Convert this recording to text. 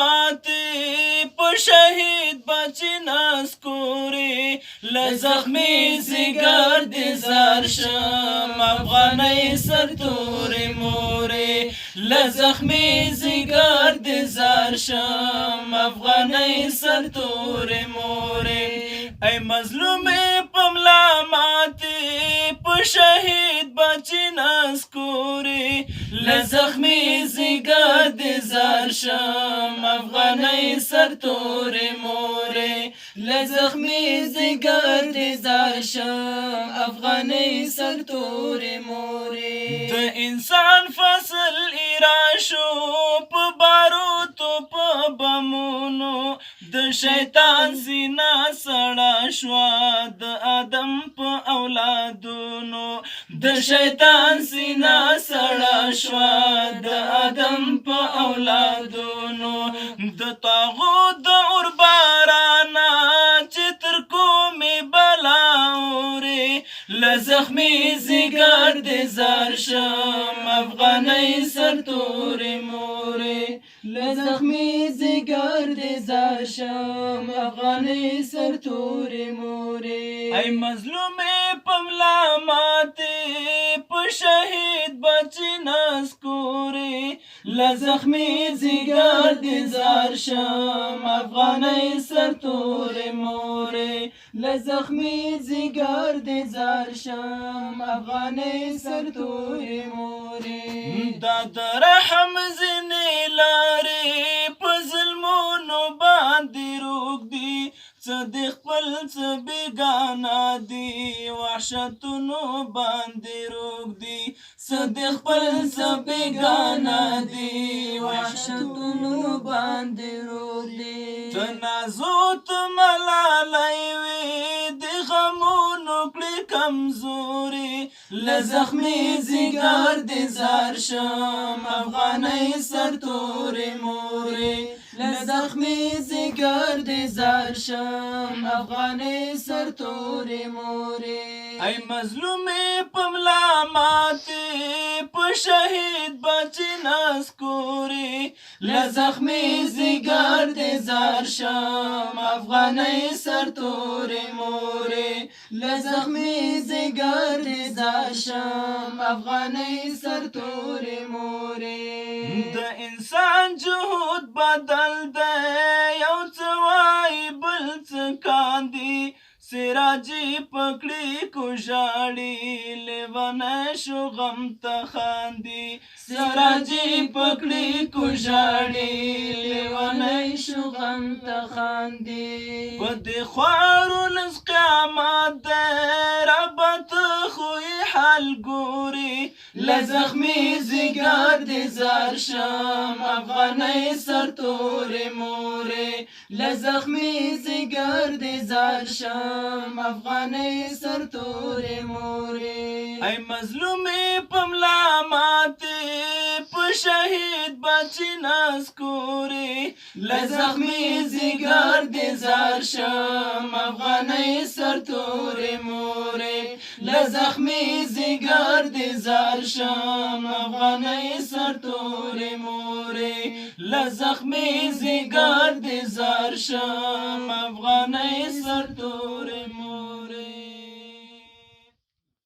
ماتي په شهید بچی نسکوري لزخمی زیګر دې زار شم افغانۍ سرتوري موري لزخمی زیګر دې زار شم افغانۍ سرتوري موري ای مظلومې پملا ماتي په شهید بچی نسکوري لزخمی زیګر دې زار شم افغانۍ سرتوري موري لزخمی زیګر دې زار شم افغانۍ سرتوري موري د انسان فصل ایراشو په باروتو په بمونو د شیطان سینه سړه شوه د آدم په اولادونو د شیطان سینه سړه شوه د آدم په اولادونو د طاغوت د اور بارانه چې تر کومې بلا اوري لزخمي زیګر دې زار شم افغانۍ سرتوري موري لزخمي زیګر دې زار شم افغانۍ سرتوري موري ای مظلومې پملا ماتې په شهید بچی نسکوري لزخمي زیګر دې زار شم افغانۍ سرتوري موري لزخمي زیګر دې زار شم افغانۍ سرتوري موري دا د رحم ځینې لارې په ظلمونو باندې روږدي څه د خپل څه بېګانه دي وحشتونو باندې روږدي څه د خپل څه بېګانه دي وحشتونو باندې روږدي ته نازو ته ملالۍ وې د غمونو کړې کمزوري لزخمي زیګر دې زار شم افغانۍ سرتوري موري لزخمي زیګر دې زار شم افغانۍ سرتوري موري ای مظلومې پملا ماتې په شهید بچی نسکوري لزخمي زیګر دې زار شم افغانۍ سرتوري موري لزخمي زیګر دې زار شم افغانۍ سرتوري موري د انسان جهود بدل دی یو څه وایي بل څه کاندي سراجي پکړي کو ژاړي لیونی شو غم ته خاندي سراجي پکړي کو ژاړي لیونی شو غم ته خاندي په دې خوارو لس قیامت دی ربه ته خوی حل ګوري لزخمي زیګر دې زار شم افغانۍ سرتوري موري لزخمي زیګر دې زار شم افغانۍ سرتوري موري ای مظلومې پملا ماتې په شهید بچی نسکوري لزخمي زیګر دې زار شم افغانۍ سرتوري موري لزخمي زیګر دې زار شم افغانۍ سرتوري موري لزخمي زیګر دې زار شم افغانۍ سرتوري